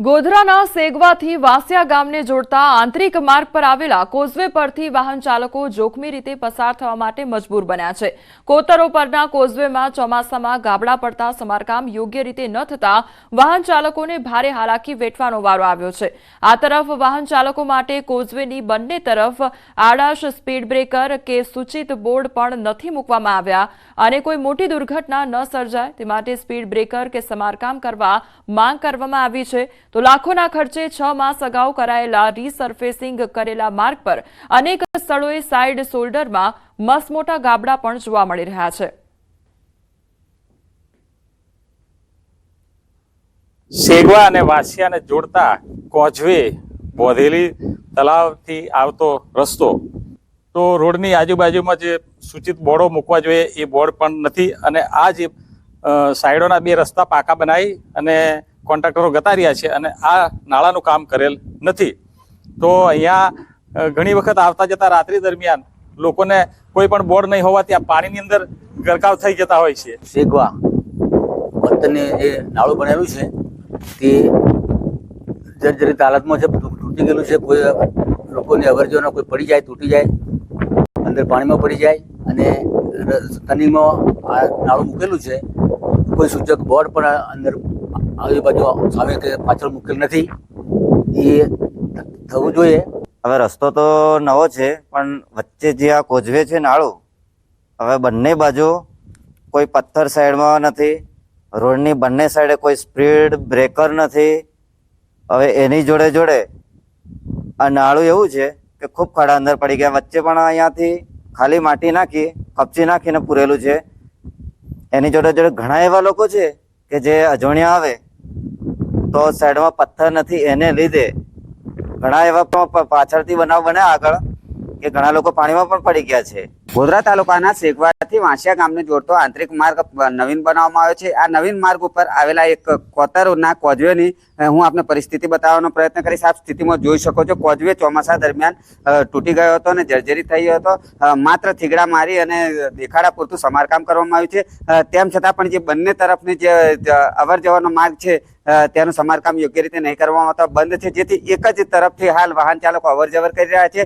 ગોધરાના સેગવાથી વાસિયા ગામને જોડતા આંતરિક માર્ગ પર આવેલા કોઝવે પરથી વાહન ચાલકો જોખમી રીતે પસાર થવા માટે મજબૂર બન્યા છે। કોતરો પરના કોઝવેમાં ચોમાસામાં ગાબડા પડતા સમારકામ યોગ્ય રીતે ન થતા વાહન ચાલકોને ભારે હાલાકી વેઠવાનો વારો આવ્યો છે। આ તરફ વાહન ચાલકો માટે કોઝવેની બંને તરફ આડાશ સ્પીડ બ્રેકર કે સૂચિત બોર્ડ પણ નથી મૂકવામાં આવ્યા અને કોઈ મોટી દુર્ઘટના ન સર્જાય તે માટે સ્પીડ બ્રેકર કે સમારકામ કરવા માંગ કરવામાં આવી છે। तो लाखोना खर्चे 6 मास अगाऊ करायेला रिसर्फेसिंग करेला मार्ग पर अनेक स्थलोए साइड शोल्डर में मसमोटा गाबड़ा पण जोवा मळी रह्या छे। सेगवा अने वासियाने जोड़ता कोझवे बोधेली तलावथी आवतो रस्तो तो रोडनी आजुबाजुमां जे सूचित बोर्डो मूकवा जोईए ए बोर्ड पण नथी अने आ जे साइडोना बे रस्ता पाका बनावी अने કોન્ટ્રાક્ટરો ગતા રહ્યા છે અને આ નાળાનું કામ કરેલ નથી। તો અહીંયા ઘણી વખત આવતા જતા રાત્રિ દરમિયાન લોકોને કોઈ પણ બોર્ડ નહીં હોવાથી આ પાણીની અંદર ગરકાવ થઈ જતા હોય છે। સેગવા વતને જે નાળું બનાવ્યું છે તે જર્જરિત હાલતમાં છે, તૂટી ગયેલું છે। કોઈ લોકોને અવરજવરમાં કોઈ પડી જાય, તૂટી જાય, અંદર પાણીમાં પડી જાય અને ટર્નિંગમાં આ નાળું મૂકેલું છે। કોઈ સૂચક બોર્ડ પણ અંદર આજુબાજુ સામે કે પાછળ મૂકેલ નથી, એ થવું જોઈએ। હવે રસ્તો તો નવો છે પણ વચ્ચે જે આ કોઝવે છે નાળું, હવે બંને બાજુ કોઈ પથ્થર સાઈડમાં નથી, રોડની બંને સાઈડે કોઈ સ્પીડ બ્રેકર નથી। હવે એની જોડે જોડે આ નાળું એવું છે કે ખૂબ ખાડા અંદર પડી ગયા, વચ્ચે પણ અહીંયાથી ખાલી માટી નાખી કપચી નાખીને પૂરેલું છે। એની જોડે જોડે ઘણા એવા લોકો છે કે જે અજોણ્યા આવે તો સાઈડમાં પથ્થર નથી, એને લીધે ઘણા એવા પાછળથી બનાવ બને આગળ કે ઘણા લોકો પાણીમાં પણ પડી ગયા છે। ગોધરા તાલુકાના સેગવાથી વાસિયા ગામને જોડતો આંતરિક માર્ગ નવીન બનાવવામાં આવ્યો છે। આ નવીન માર્ગ ઉપર આવેલા એક કોતરોના કોઝવેની હું આપને પરિસ્થિતિ બતાવવાનો પ્રયત્ન કરીશ। આપ સ્થિતિમાં જોઈ શકો છો, કોઝવે ચોમાસા દરમિયાન તૂટી ગયો હતો અને જર્જરિત થઈ ગયો હતો। માત્ર થીગડા મારી અને દેખાડા પૂરતું સમારકામ કરવામાં આવ્યું છે। તેમ છતાં પણ જે બંને તરફની જે અવર જવરનો માર્ગ છે તેનું સમારકામ યોગ્ય રીતે નહીં કરવામાં આવતા બંધ છે, જેથી એક જ તરફથી હાલ વાહન ચાલકો અવર જવર કરી રહ્યા છે।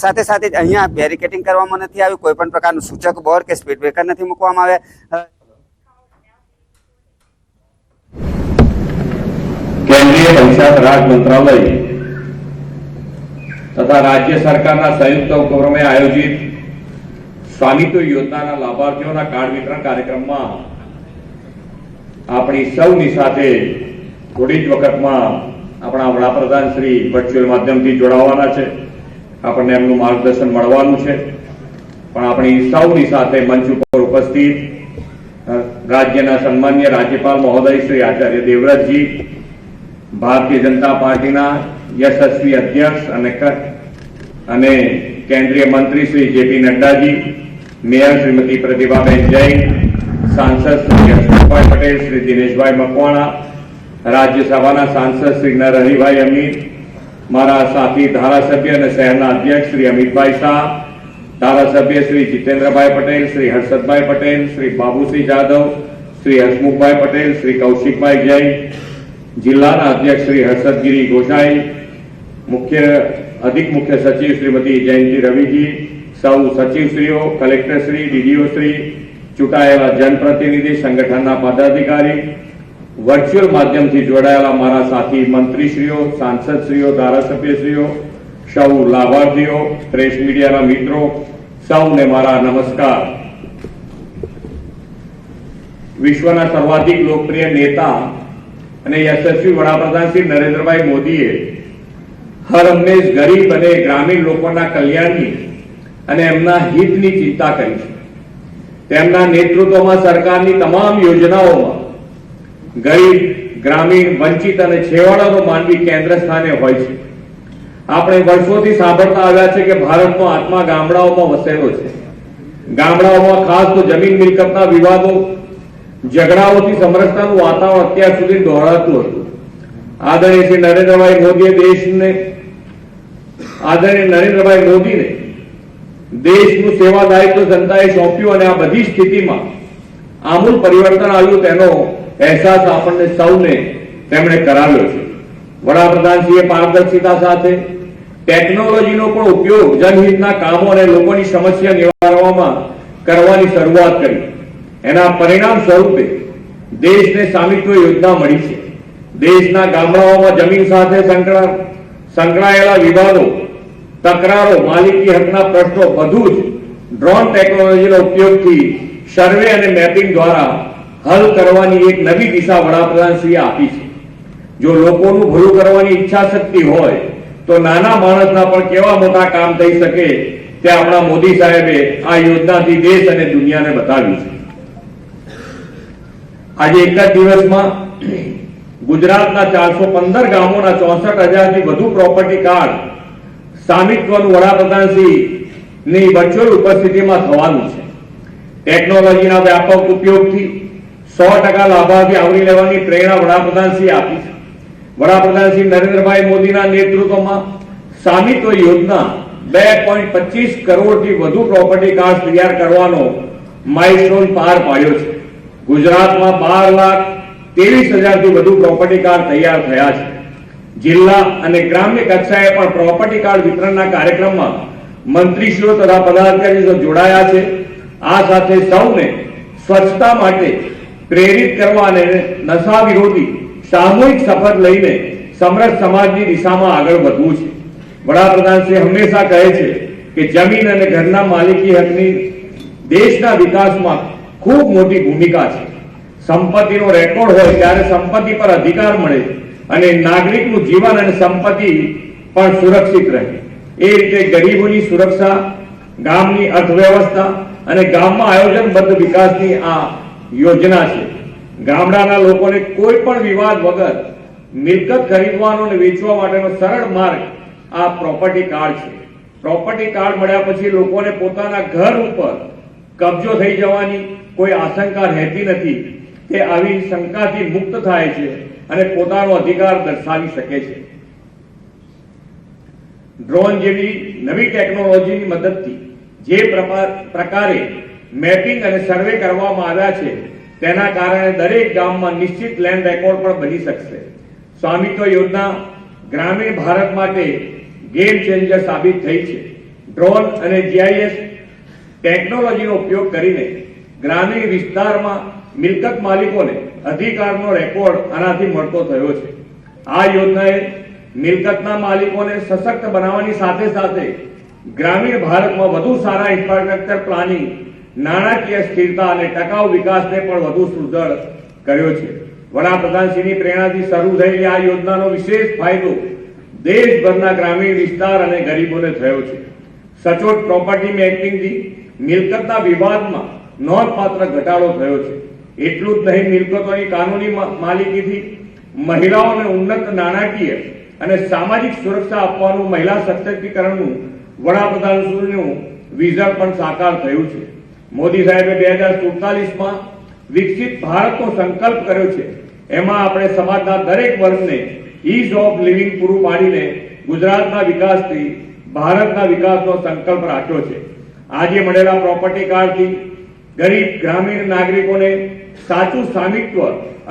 સાથે સાથે જ અહીંયા બેરિકેડિંગ કરવામાં નથી આવ્યું, કોઈ પણ પ્રકારનું સૂચક બોર્ડ કે સ્પીડ બ્રેકર નથી મૂકવામાં આવ્યા। केंद्रीय पंचायत राज मंत्रालय तथा राज्य सरकारना संयुक्त उपक्रमे आयोजित स्वामित्व योजनाना लाभार्थीओना कार्ड वितरण कार्यक्रमમાં આપણી સૌની સાથે થોડી જ વખતમાં આપણા વડાપ્રધાન શ્રી વર્ચ્યુઅલ માધ્યમથી જોડાવાના છે। આપણને એમનું માર્ગદર્શન મળવાનું છે, પણ આપણી સૌની સાથે મંચ ઉપર ઉપસ્થિત રાજ્યના સન્માનીય રાજ્યપાલ મહોદય શ્રી આચાર્ય દેવવ્રતજી, ભારતીય जनता पार्टीना यशस्वी अध्यक्ष અને केंद्रीय मंत्री श्री जेपी नड्डाजी, मेयर श्रीमती प्रतिभाबेन जैन, सांसद श्री हर्षभाई पटेल, श्री दिनेशभाई मकवाणा, राज्यसभा सांसद श्री नरहरिभाई अमीर, मारा साथी धारासभ्य और शहर अध्यक्ष श्री अमितभाई शाह, धारासभ्य श्री जितेन्द्रभाई पटेल, श्री हर्षदभाई पटेल, श्री बाबूसिंह जाधव, श्री हसमुखभाई पटेल, श्री कौशिकभाई जैन, जिला अध्यक्ष श्री हर्षदगिरी गोसाई, अधिक मुख्य सचिव श्रीमती जयंती रविजी, सौ सचिवश्रीओ, कलेक्टरश्री, डीडीओश्री, चूंटायेला जनप्रतिनिधि, संगठनना पदाधिकारी, वर्च्युअल माध्यमथी जोड़ायेला मारा साथी मंत्रीश्रीओ, सांसदश्रीओ, धारासभ्यश्रीओ, सौ लाभार्थीओ, प्रेस मीडियाना मित्रों, सौने मारा नमस्कार। विश्वना सर्वाधिक लोकप्रिय नेता અને યશસ્વી વડાપ્રધાન શ્રી નરેન્દ્રભાઈ મોદીએ હર હંમેશ ગરીબ અને ગ્રામીણ લોકોના કલ્યાણની અને એમના હિતની ચિંતા કરી છે। તેમના નેતૃત્વમાં સરકારની તમામ યોજનાઓમાં ગરીબ, ગ્રામીણ, વંચિત અને છેવાડાનો માનવી કેન્દ્ર સ્થાને હોય છે। આપણે વર્ષોથી સાંભળતા આવ્યા છે કે ભારતનો આત્મા ગામડાઓમાં વસેલો છે। ગામડાઓમાં ખાસ તો જમીન મિલકતના વિવાદો, झगड़ाओथी समरसतानुं वातावरण अत्यार सुधी दोहरातुं हतुं। आदरणीय श्री नरेन्द्रभाई मोदीए देशनुं सेवा दायित्व जनताए सौंप्युं अने आ बधी स्थितिमां आमूल परिवर्तन आव्युं तेनो अहेसास आपणे सौने તેમણે કરાવ્યો છે। વડાપ્રધાનશ્રીએ પારદર્શિતા સાથે ટેકનોલોજીનો પણ ઉપયોગ જનહિતના કામો અને લોકોની સમસ્યા નિવારવામાં કરવાની શરૂઆત કરી. એના પરિણામ સ્વરૂપે દેશને સ્વામિત્વ યોજના મળી છે. દેશના ગામડાઓમાં જમીન સાથે સંકળાયેલા વિવાદો, તકરારો, માલિકી હકના પ્રશ્નો બધું જ ડ્રોન ટેકનોલોજીના ઉપયોગથી સર્વે અને મેપિંગ દ્વારા હલ કરવાની એક નવી દિશા વડાપ્રધાનશ્રીએ આપી છે. જો લોકોનું ભલું કરવાની ઈચ્છા શક્તિ હોય તો નાના માણસના પણ કેવા મોટા કામ થઈ શકે તે આપણા મોદી સાહેબે આ યોજનાથી દેશ અને દુનિયાને બતાવ્યું છે. આજે એક જ દિવસમાં ગુજરાતના 415 ગામોના 64,000થી વધુ પ્રોપર્ટી કાર્ડ સ્વામિત્વનું વડાપ્રધાનશ્રીની વર્ચ્યુઅલ ઉપસ્થિતિમાં થવાનું છે. ટેકનોલોજીના વ્યાપક ઉપયોગથી 100% લાભાર્થી આવરી લેવાની પ્રેરણા વડાપ્રધાનશ્રીએ આપી છે. વડાપ્રધાન શ્રી નરેન્દ્રભાઈ મોદીના નેતૃત્વમાં સ્વામિત્વ યોજના 2.25 કરોડથી વધુ પ્રોપર્ટી કાર્ડ તૈયાર કરવાનો માઇલસ્ટોન પાર પાડ્યો છે. ગુજરાતમાં 12,23,000થી વધુ પ્રોપર્ટી કાર્ડ તૈયાર થયા છે. જિલ્લા અને ગ્રામ્ય કક્ષાએ પણ પ્રોપર્ટી કાર્ડ વિતરણના કાર્યક્રમમાં મંત્રીશ્રીઓ તથા પદાધિકારીઓ જોડાયા છે. આ સાથે સૌને સ્વચ્છતા માટે પ્રેરિત કરવા અને નશા વિરોધી સામૂહિક શપથ લઈને સમરસ સમાજની દિશામાં આગળ વધવું છે. વડાપ્રધાન શ્રી હંમેશા કહે છે કે જમીન અને ઘરના માલિકી હકની દેશના વિકાસમાં ખૂબ મોટી ભૂમિકા છે. સંપત્તિનો રેકોર્ડ હોય ત્યારે સંપત્તિ પર અધિકાર મળે અને નાગરિકનું જીવન અને સંપત્તિ પણ સુરક્ષિત રહે. એ રીતે ગરીબોની સુરક્ષા, ગામની અર્થવ્યવસ્થા અને ગામમાં આયોજનબદ્ધ વિકાસની આ યોજના છે. ગામડાના લોકોને કોઈ પણ વિવાદ વગર મિલકત ખરીદવાનો અને વેચવા માટેનો સરળ માર્ગ આ પ્રોપર્ટી કાર્ડ છે. પ્રોપર્ટી કાર્ડ મળ્યા પછી લોકોને પોતાના ઘર ઉપર કબજો થઈ જવાની કોઈ આશંકા રહેતી નથી. તે આવી શંકાથી મુક્ત થાય છે અને પોતાનો અધિકાર દર્શાવી શકે છે. ડ્રોન જેવી નવી ટેકનોલોજીની મદદથી જે પ્રકારે મેપિંગ અને સર્વે કરવામાં આવ્યા છે તેના કારણે દરેક ગામમાં નિશ્ચિત લેન્ડ રેકોર્ડ પણ બની શકશે. સ્વામિત્વ યોજના ગ્રામીણ ભારત માટે ગેમ ચેન્જર સાબિત થઈ છે. ડ્રોન અને જીઆઈએસ ટેકનોલોજીનો ઉપયોગ કરીને ગ્રામીણ વિસ્તારમાં મિલકત માલિકોને અધિકારનો રેકોર્ડ આનાથી મળતો થયો છે. આ યોજનાએ મિલકતના માલિકોને સશક્ત બનાવવાની સાથે સાથે ગ્રામીણ ભારતમાં વધુ સારા ઇન્ફ્રાસ્ટ્રક્ચર પ્લાનિંગ, નાણાકીય સ્થિરતા અને ટકાઉ વિકાસને પણ વધુ સુદૃઢ કર્યો છે. વડાપ્રધાનશ્રીની પ્રેરણાથી શરૂ થયેલી આ યોજનાનો વિશેષ ફાયદો દેશભરના ગ્રામીણ વિસ્તાર અને ગરીબોને થયો છે. સચોટ પ્રોપર્ટી મેપિંગથી મિલકતના વિવાદમાં નોંધપાત્ર ઘટાડો થયો છે. એટલું જ નહીં, મિલકતોની કાનૂની માલિકીથી મહિલાઓને ઉન્નત નાણાકીય અને સામાજિક સુરક્ષા આપવાનું મહિલા સશક્તિકરણનું વડાપ્રધાનશ્રીનું વિઝન પણ સાકાર થયું છે. મોદી સાહેબે 2047માં વિકસિત ભારતનો સંકલ્પ કર્યો છે. એમાં આપણે સમાજના દરેક વર્ગને ઇઝ ઓફ લિવિંગ પૂરું પાડીને ગુજરાતના વિકાસથી ભારતના વિકાસનો સંકલ્પ રાખ્યો છે. આજે મળેલા પ્રોપર્ટી કાર્ડથી ગરીબ ગ્રામીણ નાગરિકોને સાચું સ્વામિત્વ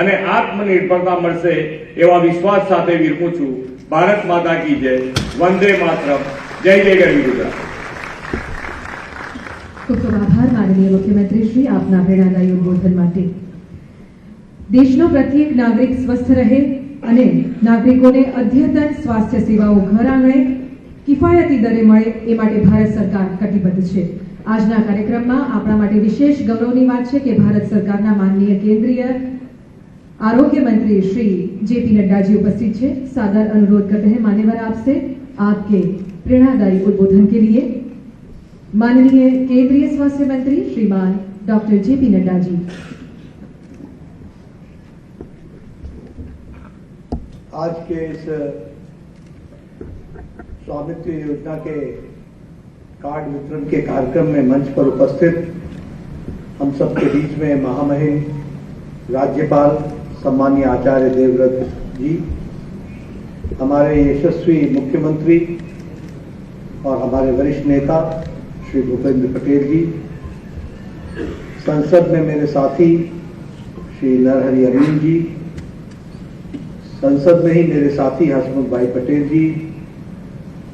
અને આત્મનિર્ભરતા મળશે એવા વિશ્વાસ સાથે વિરમું છું. ભારત માતા કી જય. વંદે માતરમ. જય જય ગરવી ગુજરાત. ખૂબ ખૂબ આભાર માનનીય મુખ્યમંત્રી શ્રી આપના પ્રેરણાદાયી ઉદબોધન માટે. દેશનો પ્રત્યેક નાગરિક સ્વસ્થ રહે અને નાગરિકોને અદ્યતન સ્વાસ્થ્ય સેવાઓ ઘર આંગણે કિફાયતી દરે મળે એ માટે ભારત સરકાર કટિબદ્ધ છે. આજના કાર્યક્રમમાં આપણા માટે વિશેષ ગૌરવની વાત છે કે ભારત સરકારના માનનીય કેન્દ્રીય आरोग्य मंत्री श्री जेपी नड्डा जी उपस्थित है. सादर अनुरोध करते हैं मान्यवर आपसे आपके प्रेरणादायी उद्बोधन के लिए माननीय केंद्रीय स्वास्थ्य मंत्री श्रीमान डॉक्टर जेपी नड्डा जी. आज के इस स्वामित्व योजना के कार्ड वितरण के कार्यक्रम में मंच पर उपस्थित हम सबके बीच में महामहिम राज्यपाल सम्मानीय आचार्य देवव्रत जी, हमारे यशस्वी मुख्यमंत्री और हमारे वरिष्ठ नेता श्री भूपेंद्र पटेल जी, संसद में मेरे साथी श्री नरहरि अमीन जी, संसद में ही मेरे साथी हसमुख भाई पटेल जी,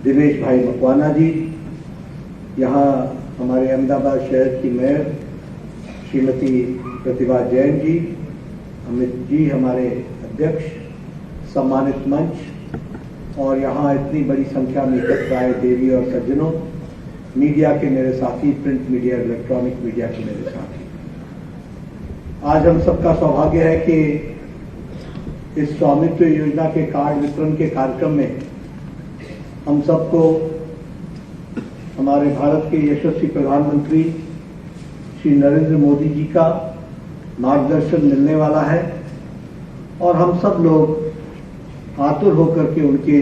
दिनेश भाई मकवाना जी, यहाँ हमारे अहमदाबाद शहर की मेयर श्रीमती प्रतिभा जैन जी, अमित जी हमारे अध्यक्ष, सम्मानित मंच और यहाँ इतनी बड़ी संख्या में एकत्र आए देवी और सज्जनों, मीडिया के मेरे साथी, प्रिंट मीडिया, इलेक्ट्रॉनिक मीडिया के मेरे साथी, आज हम सबका सौभाग्य है कि इस स्वामित्व योजना के कार्ड वितरण के कार्यक्रम में हम सबको हमारे भारत के यशस्वी प्रधानमंत्री श्री नरेंद्र मोदी जी का मार्गदर्शन मिलने वाला है और हम सब लोग आतुर होकर के उनके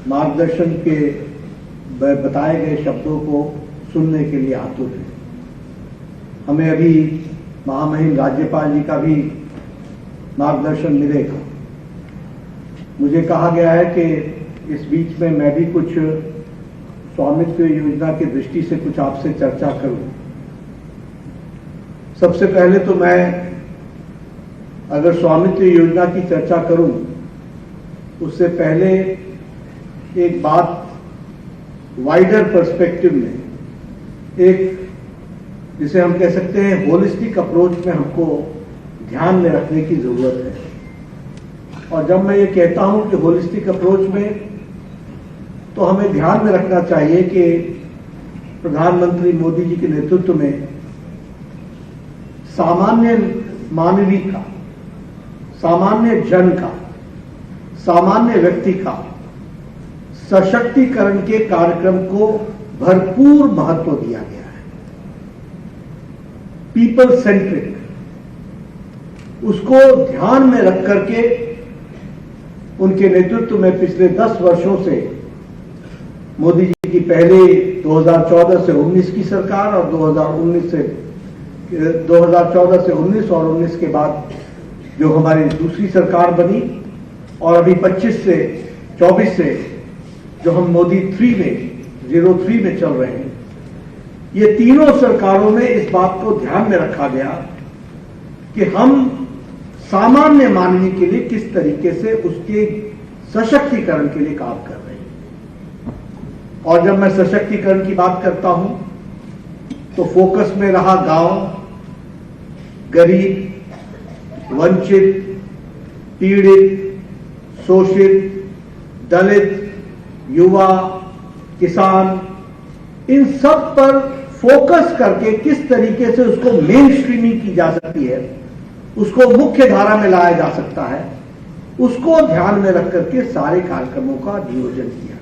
मार्गदर्शन के बताए गए शब्दों को सुनने के लिए आतुर हैं। हमें अभी महामहिम राज्यपाल जी का भी मार्गदर्शन मिलेगा। मुझे कहा गया है कि इस बीच में मैं भी कुछ स्वामित्व योजना की दृष्टि से कुछ आपसे चर्चा करूं। सबसे पहले तो मैं अगर स्वामित्व योजना की चर्चा करूं उससे पहले एक बात वाइडर पर्सपेक्टिव में, एक जिसे हम कह सकते हैं होलिस्टिक अप्रोच में हमको ध्यान में रखने की जरूरत है। और जब मैं ये कहता हूं कि होलिस्टिक अप्रोच में, तो हमें ध्यान में रखना चाहिए कि प्रधानमंत्री मोदी जी के नेतृत्व में सामान्य मानवी का, सामान्य जन का, सामान्य व्यक्ति का सशक्तिकरण के कार्यक्रम को भरपूर महत्व दिया गया है। पीपल सेंट्रिक, उसको ध्यान में रख करके उनके नेतृत्व में पिछले 10 वर्षों से मोदी जी की पहले 2014 से 19 की सरकार और 2014 से 19 और 19 के बाद जो हमारी दूसरी सरकार बनी और अभी 25 से 24 से जो हम मोदी 3 में 03 में चल रहे हैं, ये तीनों सरकारों में इस बात को ध्यान में रखा गया कि हम सामान्य मानवी के लिए किस तरीके से उसके सशक्तिकरण के लिए काम कर रहे हैं। और जब मैं सशक्तिकरण की बात करता हूं तो फोकस में रहा गांव, गरीब, वंचित, पीड़ित, शोषित, दलित, युवा, किसान, इन सब पर फोकस करके किस तरीके से उसको मेन स्ट्रीमिंग की जा सकती है, उसको मुख्य धारा में लाया जा सकता है, उसको ध्यान में रख करके सारे कार्यक्रमों का नियोजन किया।